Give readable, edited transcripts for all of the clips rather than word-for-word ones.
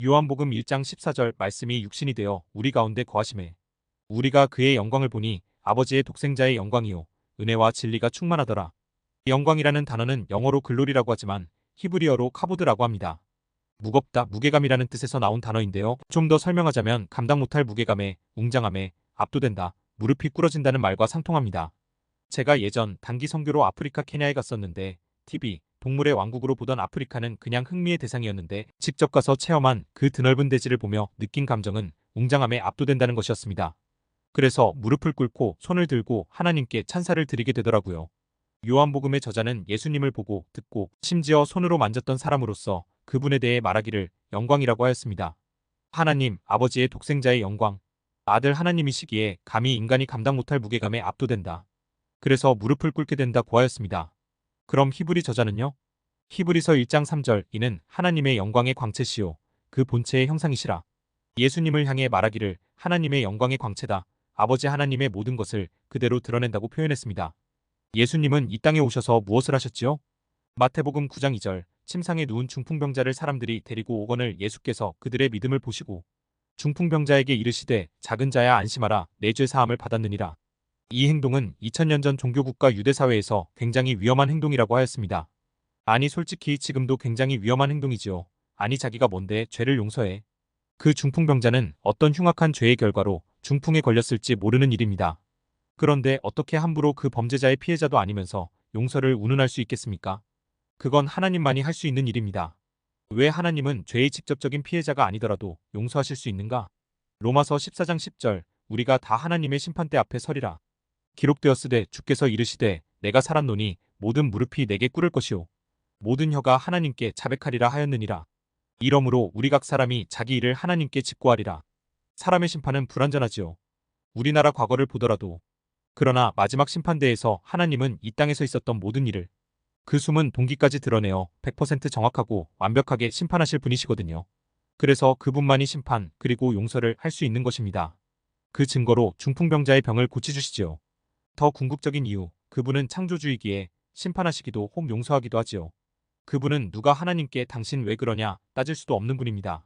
요한복음 1장 14절 말씀이 육신이 되어 우리 가운데 거하심에 우리가 그의 영광을 보니 아버지의 독생자의 영광이요 은혜와 진리가 충만하더라. 영광이라는 단어는 영어로 글로리라고 하지만 히브리어로 카보드라고 합니다. 무겁다, 무게감이라는 뜻에서 나온 단어인데요. 좀 더 설명하자면 감당 못할 무게감에, 웅장함에 압도된다, 무릎이 꿇어진다는 말과 상통합니다. 제가 예전 단기 선교로 아프리카 케냐에 갔었는데 TV, 동물의 왕국으로 보던 아프리카는 그냥 흥미의 대상이었는데 직접 가서 체험한 그 드넓은 대지를 보며 느낀 감정은 웅장함에 압도된다는 것이었습니다. 그래서 무릎을 꿇고 손을 들고 하나님께 찬사를 드리게 되더라고요. 요한복음의 저자는 예수님을 보고 듣고 심지어 손으로 만졌던 사람으로서 그분에 대해 말하기를 영광이라고 하였습니다. 하나님, 아버지의 독생자의 영광, 아들 하나님이시기에 감히 인간이 감당 못할 무게감에 압도된다. 그래서 무릎을 꿇게 된다고 하였습니다. 그럼 히브리 저자는요? 히브리서 1장 3절 이는 하나님의 영광의 광채시요 그 본체의 형상이시라. 예수님을 향해 말하기를 하나님의 영광의 광채다. 아버지 하나님의 모든 것을 그대로 드러낸다고 표현했습니다. 예수님은 이 땅에 오셔서 무엇을 하셨지요? 마태복음 9장 2절 침상에 누운 중풍병자를 사람들이 데리고 오거늘 예수께서 그들의 믿음을 보시고 중풍병자에게 이르시되 작은 자야 안심하라 내 죄 사함을 받았느니라. 이 행동은 2000년 전 종교국가 유대사회에서 굉장히 위험한 행동이라고 하였습니다. 아니 솔직히 지금도 굉장히 위험한 행동이지요. 아니 자기가 뭔데 죄를 용서해. 그 중풍병자는 어떤 흉악한 죄의 결과로 중풍에 걸렸을지 모르는 일입니다. 그런데 어떻게 함부로 그 범죄자의 피해자도 아니면서 용서를 운운할 수 있겠습니까? 그건 하나님만이 할 수 있는 일입니다. 왜 하나님은 죄의 직접적인 피해자가 아니더라도 용서하실 수 있는가? 로마서 14장 10절 우리가 다 하나님의 심판대 앞에 서리라. 기록되었으되 주께서 이르시되 내가 살았노니 모든 무릎이 내게 꿇을 것이요 모든 혀가 하나님께 자백하리라 하였느니라. 이러므로 우리 각 사람이 자기 일을 하나님께 직고하리라. 사람의 심판은 불완전하지요. 우리나라 과거를 보더라도 그러나 마지막 심판대에서 하나님은 이 땅에서 있었던 모든 일을 그 숨은 동기까지 드러내어 100% 정확하고 완벽하게 심판하실 분이시거든요. 그래서 그분만이 심판 그리고 용서를 할 수 있는 것입니다. 그 증거로 중풍병자의 병을 고치주시지요. 더 궁극적인 이유, 그분은 창조주이기에 심판하시기도 혹 용서하기도 하지요. 그분은 누가 하나님께 당신 왜 그러냐 따질 수도 없는 분입니다.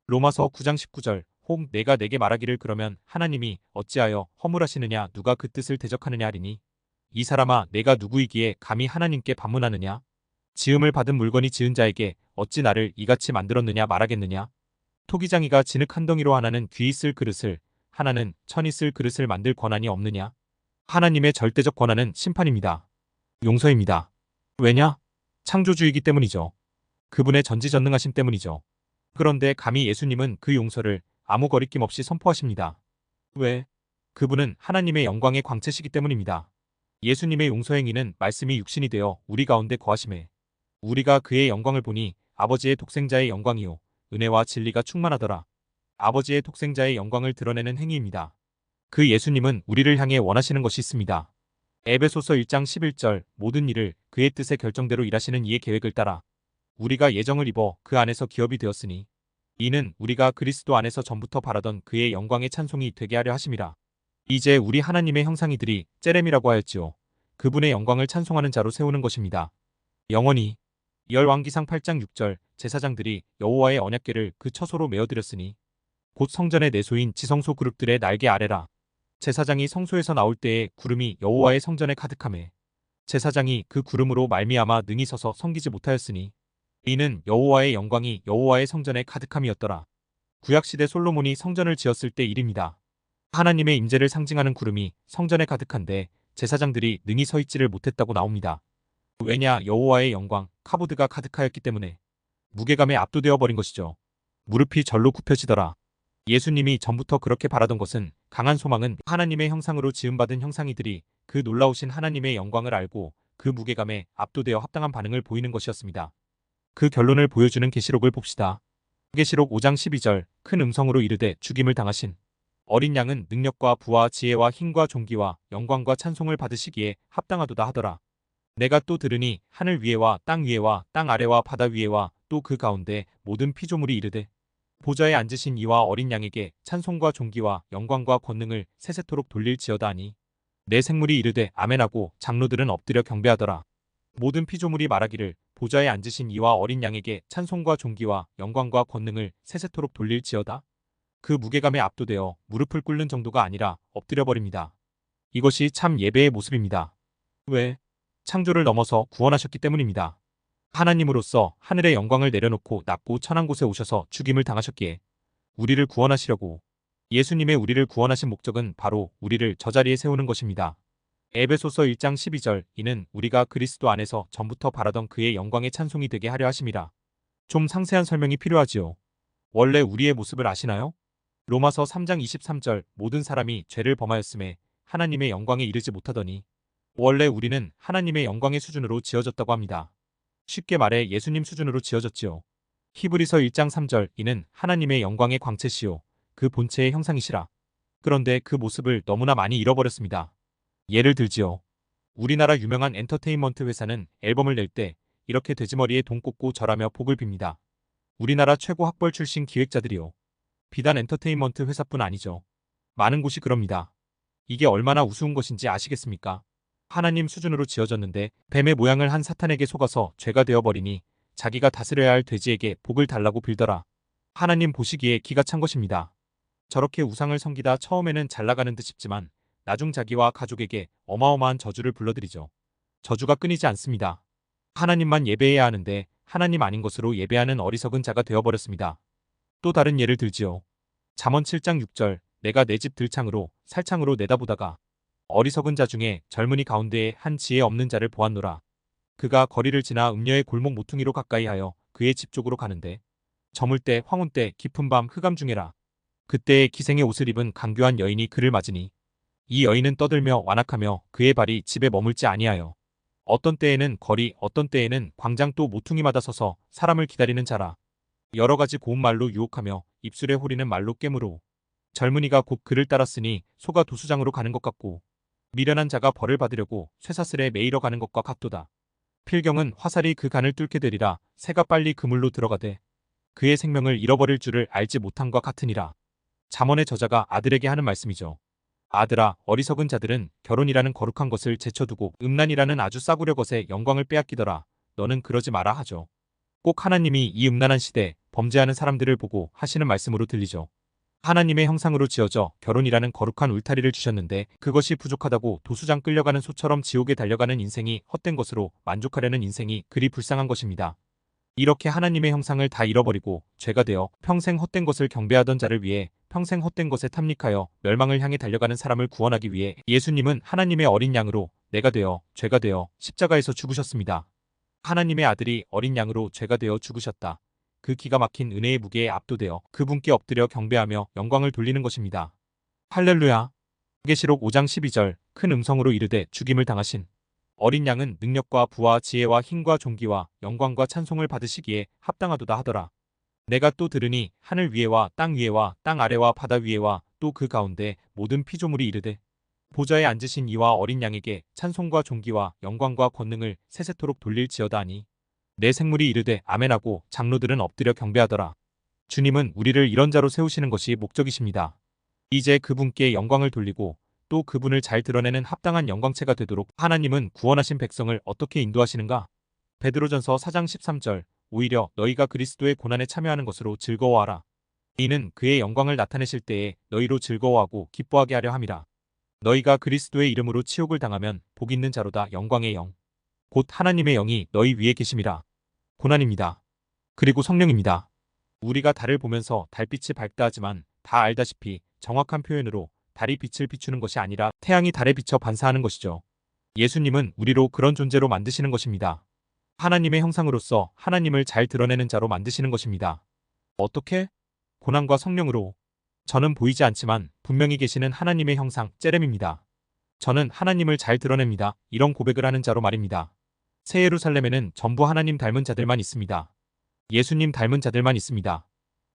로마서 9장 19절 혹 내가 내게 말하기를 그러면 하나님이 어찌하여 허물하시느냐 누가 그 뜻을 대적하느냐 하리니 이 사람아 내가 누구이기에 감히 하나님께 반문하느냐 지음을 받은 물건이 지은 자에게 어찌 나를 이같이 만들었느냐 말하겠느냐 토기장이가 진흙 한 덩이로 하나는 귀 있을 그릇을 하나는 천 있을 그릇을 만들 권한이 없느냐 하나님의 절대적 권한은 심판입니다. 용서입니다. 왜냐? 창조주이기 때문이죠. 그분의 전지전능하심 때문이죠. 그런데 감히 예수님은 그 용서를 아무 거리낌 없이 선포하십니다. 왜? 그분은 하나님의 영광의 광채시기 때문입니다. 예수님의 용서 행위는 말씀이 육신이 되어 우리 가운데 거하심에 우리가 그의 영광을 보니 아버지의 독생자의 영광이요 은혜와 진리가 충만하더라. 아버지의 독생자의 영광을 드러내는 행위입니다. 그 예수님은 우리를 향해 원하시는 것이 있습니다. 에베소서 1장 11절 모든 일을 그의 뜻의 결정대로 일하시는 이의 계획을 따라 우리가 예정을 입어 그 안에서 기업이 되었으니 이는 우리가 그리스도 안에서 전부터 바라던 그의 영광의 찬송이 되게 하려 하심이라. 이제 우리 하나님의 형상이들이 제렘이라고 하였지요. 그분의 영광을 찬송하는 자로 세우는 것입니다. 영원히 열왕기상 8장 6절 제사장들이 여호와의 언약궤를 그 처소로 메어드렸으니 곧 성전의 내소인 지성소 그룹들의 날개 아래라. 제사장이 성소에서 나올 때에 구름이 여호와의 성전에 가득하매 제사장이 그 구름으로 말미암아 능히 서서 섬기지 못하였으니 이는 여호와의 영광이 여호와의 성전에 가득함이었더라. 구약시대 솔로몬이 성전을 지었을 때 일입니다. 하나님의 임재를 상징하는 구름이 성전에 가득한데 제사장들이 능히 서 있지를 못했다고 나옵니다. 왜냐 여호와의 영광 카보드가 가득하였기 때문에 무게감에 압도되어 버린 것이죠. 무릎이 절로 굽혀지더라. 예수님이 전부터 그렇게 바라던 것은 강한 소망은 하나님의 형상으로 지음받은 형상이들이 그 놀라우신 하나님의 영광을 알고 그 무게감에 압도되어 합당한 반응을 보이는 것이었습니다. 그 결론을 보여주는 계시록을 봅시다. 계시록 5장 12절 큰 음성으로 이르되 죽임을 당하신 어린 양은 능력과 부와 지혜와 힘과 존귀와 영광과 찬송을 받으시기에 합당하도다 하더라. 내가 또 들으니 하늘 위에와 땅 위에와 땅 아래와 바다 위에와 또 그 가운데 모든 피조물이 이르되 보좌에 앉으신 이와 어린 양에게 찬송과 존귀와 영광과 권능을 세세토록 돌릴지어다 하니 내 생물이 이르되 아멘하고 장로들은 엎드려 경배하더라. 모든 피조물이 말하기를 보좌에 앉으신 이와 어린 양에게 찬송과 존귀와 영광과 권능을 세세토록 돌릴지어다. 그 무게감에 압도되어 무릎을 꿇는 정도가 아니라 엎드려 버립니다. 이것이 참 예배의 모습입니다. 왜? 창조를 넘어서 구원하셨기 때문입니다. 하나님으로서 하늘의 영광을 내려놓고 낮고 천한 곳에 오셔서 죽임을 당하셨기에 우리를 구원하시려고. 예수님의 우리를 구원하신 목적은 바로 우리를 저 자리에 세우는 것입니다. 에베소서 1장 12절 이는 우리가 그리스도 안에서 전부터 바라던 그의 영광의 찬송이 되게 하려 하심이라. 좀 상세한 설명이 필요하지요. 원래 우리의 모습을 아시나요? 로마서 3장 23절 모든 사람이 죄를 범하였음에 하나님의 영광에 이르지 못하더니 원래 우리는 하나님의 영광의 수준으로 지어졌다고 합니다. 쉽게 말해 예수님 수준으로 지어졌지요. 히브리서 1장 3절 이는 하나님의 영광의 광채시요 그 본체의 형상이시라. 그런데 그 모습을 너무나 많이 잃어버렸습니다. 예를 들지요. 우리나라 유명한 엔터테인먼트 회사는 앨범을 낼 때 이렇게 돼지머리에 돈 꽂고 절하며 복을 빕니다. 우리나라 최고 학벌 출신 기획자들이요. 비단 엔터테인먼트 회사뿐 아니죠. 많은 곳이 그럽니다. 이게 얼마나 우스운 것인지 아시겠습니까? 하나님 수준으로 지어졌는데 뱀의 모양을 한 사탄에게 속아서 죄가 되어버리니 자기가 다스려야 할 돼지에게 복을 달라고 빌더라. 하나님 보시기에 기가 찬 것입니다. 저렇게 우상을 섬기다 처음에는 잘 나가는 듯 싶지만 나중 자기와 가족에게 어마어마한 저주를 불러들이죠. 저주가 끊이지 않습니다. 하나님만 예배해야 하는데 하나님 아닌 것으로 예배하는 어리석은 자가 되어버렸습니다. 또 다른 예를 들지요. 잠언 7장 6절 내가 내 집 들창으로 살창으로 내다보다가 어리석은 자 중에 젊은이 가운데에 한 지혜 없는 자를 보았노라. 그가 거리를 지나 음녀의 골목 모퉁이로 가까이하여 그의 집 쪽으로 가는데 저물 때 황혼 때 깊은 밤 흑암 중에라. 그때에 기생의 옷을 입은 강교한 여인이 그를 맞으니 이 여인은 떠들며 완악하며 그의 발이 집에 머물지 아니하여 어떤 때에는 거리 어떤 때에는 광장 또 모퉁이마다 서서 사람을 기다리는 자라. 여러 가지 고운 말로 유혹하며 입술에 호리는 말로 깨물어. 젊은이가 곧 그를 따랐으니 소가 도수장으로 가는 것 같고 미련한 자가 벌을 받으려고 쇠사슬에 매이러 가는 것과 같도다. 필경은 화살이 그 간을 뚫게 되리라. 새가 빨리 그물로 들어가되 그의 생명을 잃어버릴 줄을 알지 못함과 같으니라. 잠언의 저자가 아들에게 하는 말씀이죠. 아들아, 어리석은 자들은 결혼이라는 거룩한 것을 제쳐두고 음란이라는 아주 싸구려 것에 영광을 빼앗기더라. 너는 그러지 마라 하죠. 꼭 하나님이 이 음란한 시대 범죄하는 사람들을 보고 하시는 말씀으로 들리죠. 하나님의 형상으로 지어져 결혼이라는 거룩한 울타리를 주셨는데 그것이 부족하다고 도수장 끌려가는 소처럼 지옥에 달려가는 인생이 헛된 것으로 만족하려는 인생이 그리 불쌍한 것입니다. 이렇게 하나님의 형상을 다 잃어버리고 죄가 되어 평생 헛된 것을 경배하던 자를 위해 평생 헛된 것에 탐닉하여 멸망을 향해 달려가는 사람을 구원하기 위해 예수님은 하나님의 어린 양으로 내가 되어 죄가 되어 십자가에서 죽으셨습니다. 하나님의 아들이 어린 양으로 죄가 되어 죽으셨다. 그 기가 막힌 은혜의 무게에 압도되어 그분께 엎드려 경배하며 영광을 돌리는 것입니다. 할렐루야. 계시록 5장 12절 큰 음성으로 이르되 죽임을 당하신 어린 양은 능력과 부와 지혜와 힘과 존귀와 영광과 찬송을 받으시기에 합당하도다 하더라. 내가 또 들으니 하늘 위에와 땅 위에와 땅 아래와 바다 위에와 또 그 가운데 모든 피조물이 이르되 보좌에 앉으신 이와 어린 양에게 찬송과 존귀와 영광과 권능을 세세토록 돌릴지어다 하니 내 생물이 이르되 아멘하고 장로들은 엎드려 경배하더라. 주님은 우리를 이런 자로 세우시는 것이 목적이십니다. 이제 그분께 영광을 돌리고 또 그분을 잘 드러내는 합당한 영광체가 되도록 하나님은 구원하신 백성을 어떻게 인도하시는가? 베드로전서 4장 13절 오히려 너희가 그리스도의 고난에 참여하는 것으로 즐거워하라. 이는 그의 영광을 나타내실 때에 너희로 즐거워하고 기뻐하게 하려 함이라. 너희가 그리스도의 이름으로 치욕을 당하면 복 있는 자로다. 영광의 영 곧 하나님의 영이 너희 위에 계심이라. 고난입니다. 그리고 성령입니다. 우리가 달을 보면서 달빛이 밝다 하지만 다 알다시피 정확한 표현으로 달이 빛을 비추는 것이 아니라 태양이 달에 비쳐 반사하는 것이죠. 예수님은 우리로 그런 존재로 만드시는 것입니다. 하나님의 형상으로서 하나님을 잘 드러내는 자로 만드시는 것입니다. 어떻게? 고난과 성령으로. 저는 보이지 않지만 분명히 계시는 하나님의 형상, 제렘입니다. 저는 하나님을 잘 드러냅니다. 이런 고백을 하는 자로 말입니다. 새 예루살렘에는 전부 하나님 닮은 자들만 있습니다. 예수님 닮은 자들만 있습니다.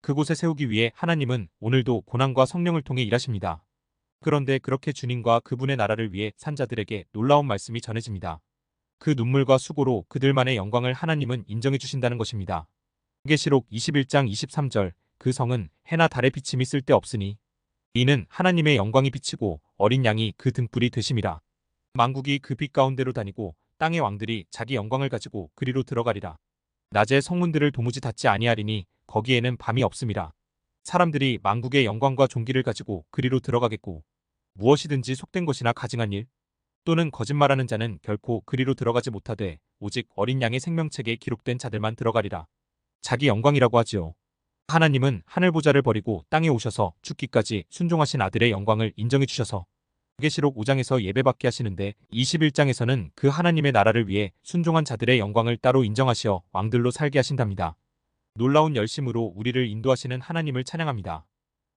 그곳에 세우기 위해 하나님은 오늘도 고난과 성령을 통해 일하십니다. 그런데 그렇게 주님과 그분의 나라를 위해 산 자들에게 놀라운 말씀이 전해집니다. 그 눈물과 수고로 그들만의 영광을 하나님은 인정해 주신다는 것입니다. 계시록 21장 23절 그 성은 해나 달의 비침이 쓸데없으니 이는 하나님의 영광이 비치고 어린 양이 그 등불이 되심이라. 만국이 그 빛 가운데로 다니고 땅의 왕들이 자기 영광을 가지고 그리로 들어가리라. 낮에 성문들을 도무지 닫지 아니하리니 거기에는 밤이 없음이라. 사람들이 만국의 영광과 존귀를 가지고 그리로 들어가겠고 무엇이든지 속된 것이나 가증한 일 또는 거짓말하는 자는 결코 그리로 들어가지 못하되 오직 어린 양의 생명책에 기록된 자들만 들어가리라. 자기 영광이라고 하지요. 하나님은 하늘 보좌를 버리고 땅에 오셔서 죽기까지 순종하신 아들의 영광을 인정해 주셔서 계시록 5장에서 예배받게 하시는데 21장에서는 그 하나님의 나라를 위해 순종한 자들의 영광을 따로 인정하시어 왕들로 살게 하신답니다. 놀라운 열심으로 우리를 인도하시는 하나님을 찬양합니다.